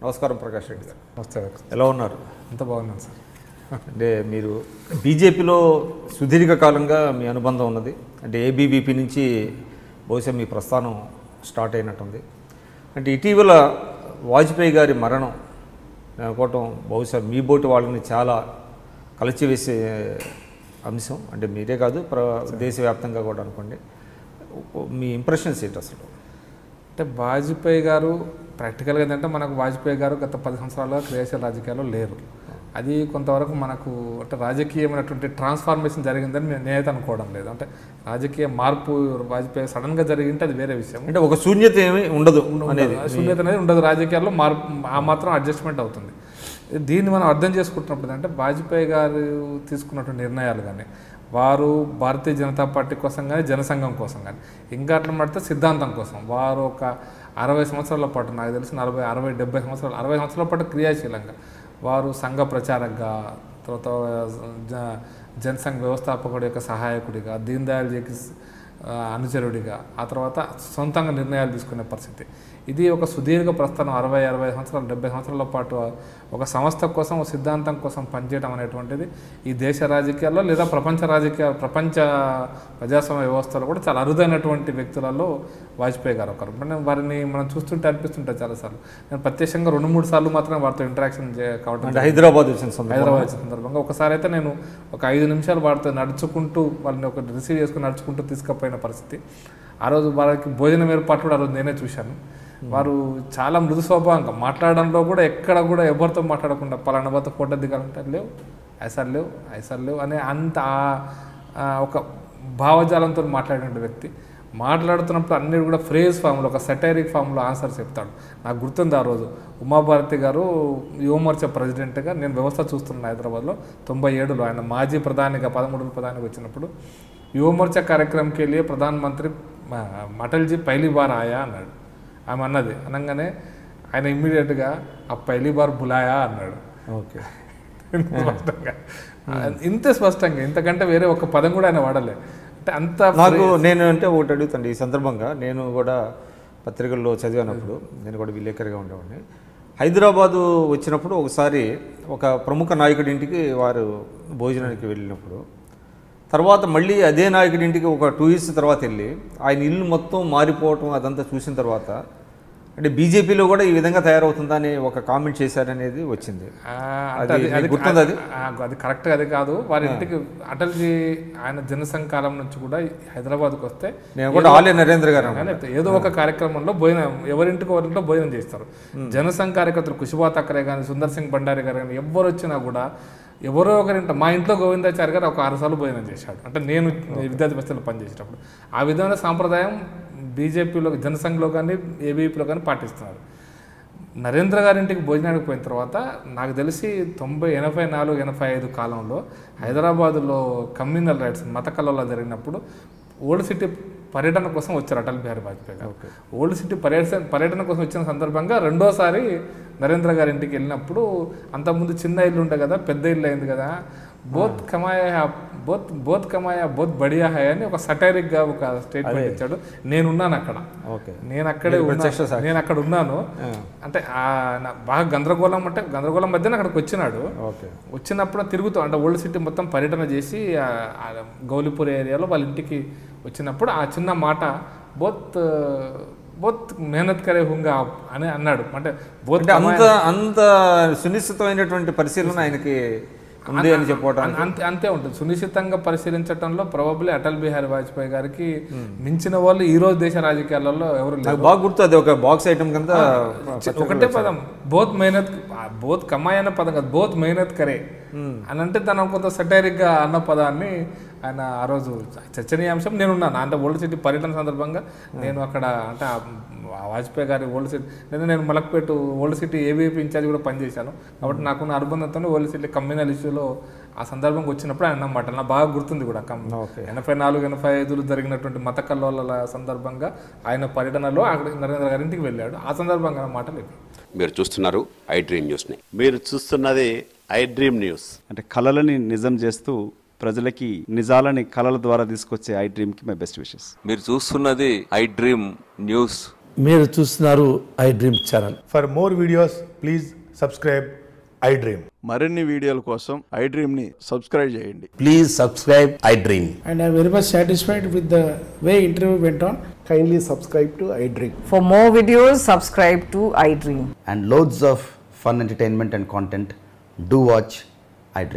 నమస్కారం ప్రకాష్ రెడ్డి గారు. నమస్తే. ఎలా ఉన్నారు? అంత బాగున్నాను సార్. అంటే మీరు బీజేపీలో సుదీర్ఘకాలంగా మీ అనుబంధం ఉన్నది. అంటే ఏబీవీపీ నుంచి బహుశా మీ ప్రస్థానం స్టార్ట్ అయినట్టుంది. అంటే ఇటీవల వాజ్పేయి గారి మరణం నేను అనుకోవటం బహుశా మీ బోటి వాళ్ళని చాలా కలిచివేసే అంశం. అంటే మీరే కాదు, దేశవ్యాప్తంగా కూడా అనుకోండి. మీ ఇంప్రెషన్స్ ఏంటి అసలు? అంటే వాజ్పేయి గారు ప్రాక్టికల్గా ఏంటంటే మనకు వాజ్పేయి గారు గత 10 సంవత్సరాలుగా క్రియాశీల రాజకీయాల్లో లేరు. అది కొంతవరకు మనకు అంటే రాజకీయమైనటువంటి ట్రాన్స్ఫార్మేషన్ జరిగిందని నేనైతే అనుకోవడం లేదు. అంటే రాజకీయ మార్పు వాజ్పేయి సడన్గా జరిగింటే అది వేరే విషయం. అంటే ఒక శూన్యత ఏమీ ఉండదు అనేది, శూన్యత అనేది ఉండదు. రాజకీయాల్లో మార్పు ఆ మాత్రం అడ్జస్ట్మెంట్ అవుతుంది. దీన్ని మనం అర్థం చేసుకుంటున్నప్పుడు అంటే వాజ్పేయి గారు తీసుకున్నటువంటి నిర్ణయాలు కానీ, వారు భారతీయ జనతా పార్టీ కోసం కానీ, జనసంఘం కోసం కానీ, ఇంకా అట్లా పడితే సిద్ధాంతం కోసం వారు ఒక 60 సంవత్సరాల పాటు, నాకు తెలిసి 40, 60, 70 సంవత్సరాలు, 60 సంవత్సరాల పాటు క్రియాశీలంగా వారు సంఘ ప్రచారకగా, తర్వాత జనసంఘ వ్యవస్థాపకుడి యొక్క సహాయకుడిగా, దీన్ దయాళ్ జీకి అనుచరుడిగా, ఆ తర్వాత సొంతంగా నిర్ణయాలు తీసుకునే పరిస్థితి. ఇది ఒక సుదీర్ఘ ప్రస్థానం. 60, 60 సంవత్సరాలు, 70 సంవత్సరాల పాటు ఒక సంస్థ కోసం, ఒక సిద్ధాంతం కోసం పనిచేయడం అనేటువంటిది ఈ దేశ రాజకీయాల్లో లేదా ప్రపంచ ప్రజాస్వామ్య వ్యవస్థలో కూడా చాలా అరుదైనటువంటి వ్యక్తులలో వాజ్పేయి గారు ఒకరు. వారిని మనం చూస్తుంటే అనిపిస్తుంటారు చాలాసార్లు. నేను ప్రత్యక్షంగా 2-3 సార్లు మాత్రమే వారితో ఇంటరాక్షన్ కావడం. హైదరాబాద్ వచ్చిన సందర్భంగా ఒకసారి అయితే నేను ఒక 5 నిమిషాలు వారితో నడుచుకుంటూ, వాళ్ళని ఒక రిసీవ్ చేసుకుని నడుచుకుంటూ తీసుకుపోయిన పరిస్థితి. ఆ రోజు వారికి భోజనం ఏర్పాటు కూడా ఆ రోజు నేనే చూశాను. వారు చాలా మృదు స్వభావంగా మాట్లాడడంలో కూడా ఎక్కడ కూడా ఎవరితో మాట్లాడకుండా పలానా వారితో ఫోటో దిగాలంటే లేవు, ఐసార్ లేవు అనే అంత ఒక భావజాలంతో మాట్లాడిన వ్యక్తి. మాట్లాడుతున్నప్పుడు అన్ని కూడా ఫ్రేజ్ ఫామ్లో, ఒక సెటైరిక్ ఫామ్లో ఆన్సర్ చెప్తాడు. నాకు గుర్తుంది ఆ రోజు ఉమాభారతి గారు యువమోర్చా ప్రెసిడెంట్గా నేను వ్యవస్థ చూస్తున్నాను హైదరాబాద్లో 97లో. ఆయన మాజీ ప్రధానిగా 13 ప్రధానిగా వచ్చినప్పుడు యువమోర్చా కార్యక్రమంకి వెళ్ళి ప్రధానమంత్రి అటల్జీ పహలీ బార్ ఆయా అన్నాడు. ఆమె అన్నది అనగానే ఆయన ఇమ్మీడియట్గా ఆ పహలీ బార్ బులాయా అన్నాడు. ఓకే, ఇంత స్పష్టంగా, ఇంతకంటే వేరే ఒక పదం కూడా ఆయన వాడలే. అంటే అంత నేను అంటే ఒకటి అడుగుతాండి ఈ సందర్భంగా. నేను కూడా పత్రికల్లో చదివినప్పుడు నేను కూడా విలేకరిగా ఉండేవాడిని. హైదరాబాదు వచ్చినప్పుడు ఒకసారి ఒక ప్రముఖ నాయకుడి ఇంటికి వారు భోజనానికి వెళ్ళినప్పుడు, తర్వాత మళ్ళీ అదే నాయకుడి ఇంటికి ఒక 2 years తర్వాత వెళ్ళి ఆయన ఇల్లు మొత్తం మారిపోవటం అదంతా చూసిన తర్వాత అంటే బీజేపీలో కూడా ఈ విధంగా తయారవుతుందా అని ఒక కామెంట్ చేశారనేది వచ్చింది. గుర్తుంది అది? అది కరెక్ట్గా అది కాదు. వారి ఇంటికి అటల్జీ ఆయన జనసంఘ కాలం నుంచి కూడా హైదరాబాద్కి వస్తే నేను కూడా ఆలే నరేంద్ర గారు ఏదో ఒక కార్యక్రమంలో భోజనం, ఎవరింటిలో భోజనం చేస్తారు. జనసంఘ కార్యకర్తలు కుషిబా థాకరే కానీ, సుందర్ సింగ్ భండారీ గారు కానీ ఎవరు వచ్చినా కూడా ఎవరో ఒకరింట, మా ఇంట్లో గోవిందాచారి గారు ఒక 6 సార్లు భోజనం చేశాడు. అంటే నేను విద్యార్థి బస్తీలో పనిచేసేటప్పుడు ఆ విధమైన సాంప్రదాయం బీజేపీలో, జనసంఘలో కానీ, ఏబీపీలో కానీ పాటిస్తున్నారు. నరేంద్ర గారింటికి భోజనానికి పోయిన తర్వాత నాకు తెలిసి 84, 85 కాలంలో హైదరాబాదులో కమ్యూనల్ రైట్స్ మత కళలో జరిగినప్పుడు ఓల్డ్ సిటీ పర్యటన కోసం వచ్చారు అటల్ బిహారీ వాజ్పేయి గారు. ఓల్డ్ సిటీ పర్యటన కోసం వచ్చిన సందర్భంగా రెండోసారి నరేంద్ర గారి ఇంటికి వెళ్ళినప్పుడు, అంతకుముందు చిన్న ఇల్లు ఉండే కదా, పెద్ద ఇల్లు అయింది కదా, బోత్ కమాయా బోత్ బడియా హై అని ఒక సటైరిక్గా ఒక స్టేట్మెంట్ ఇచ్చాడు. నేనున్నాను అక్కడ, నేను అక్కడ ఉన్నాను. అంటే బాగా గందరగోళం మధ్యన అక్కడికి వచ్చినాడు. వచ్చినప్పుడు తిరుగుతూ అంటే ఓల్డ్ సిటీ మొత్తం పర్యటన చేసి గౌలీపూర్ ఏరియాలో వాళ్ళ ఇంటికి వచ్చినప్పుడు ఆ చిన్న మాట బోత్ మెహనత్ కరే హుంగా అని అన్నాడు. అంటే అంత సునిశ్చితమైనటువంటి పరిశీలన ఆయనకి ఉంది అని చెప్పడం అంతే ఉంటుంది. సునిశ్చితంగా పరిశీలించడంలో ప్రాబబ్లీ అటల్ బిహారీ వాజ్పేయి గారికి మించిన వాళ్ళు ఈ రోజు దేశ రాజకీయాలలో ఎవరు లేరు. బాగా గుర్తు, అది ఒక బాక్స్ ఐటమ్ కింద ఒకటే పదం, బోత్ కమాయ్ అన్న పదం కాదు, బోత్ మెహనత్ కరే అని అంటే తన కొంత సెటైరిక్గా అన్న పదాన్ని ఆయన ఆ రోజు చర్చనీయాంశం. నేనున్నాను అంటే ఓల్డ్ సిటీ పర్యటన సందర్భంగా నేను అక్కడ అంటే వాజ్పేయి గారి ఓల్డ్ సిటీ నేను Malakpet old city ABP incharge కూడా పనిచేశాను కాబట్టి నాకున్న అనుబంధంతో ఓల్డ్ సిటీ కమ్యూనల్ ఇష్యూలో ఆ సందర్భంగా వచ్చినప్పుడు ఆయన అన్నమాట నాకు బాగా గుర్తుంది కూడా. 84, 85 జరిగినటువంటి మత కల్లోల సందర్భంగా ఆయన పర్యటనలో అక్కడ నరేంద్ర గారింటికి వెళ్ళాడు. ఆ సందర్భంగా మాటలు ఇవి. మీరు చూస్తున్నారు ఐ డ్రీమ్ న్యూస్ని. మీరు చూస్తున్నది ఐ డ్రీమ్ న్యూస్. అంటే కళలని నిజం చేస్తూ ప్రజలకి నిజాలని కళల ద్వారా తీసుకొచ్చే ఐ డ్రీమ్కి మై బెస్ట్ విషెస్. మీరు చూస్తున్నది ఐ డ్రీమ్ న్యూస్. మీరు చూస్తున్నారు I dream channel. For more videos, please subscribe iDream. మరిన్ని వీడియోల కోసం iDreamని సబ్స్క్రైబ్ చేయండి. Please subscribe I dream. And I am very much satisfied with the way interview went on. Kindly subscribe to iDream. For more videos, subscribe to iDream. and loads of fun entertainment and content, do watch iDream.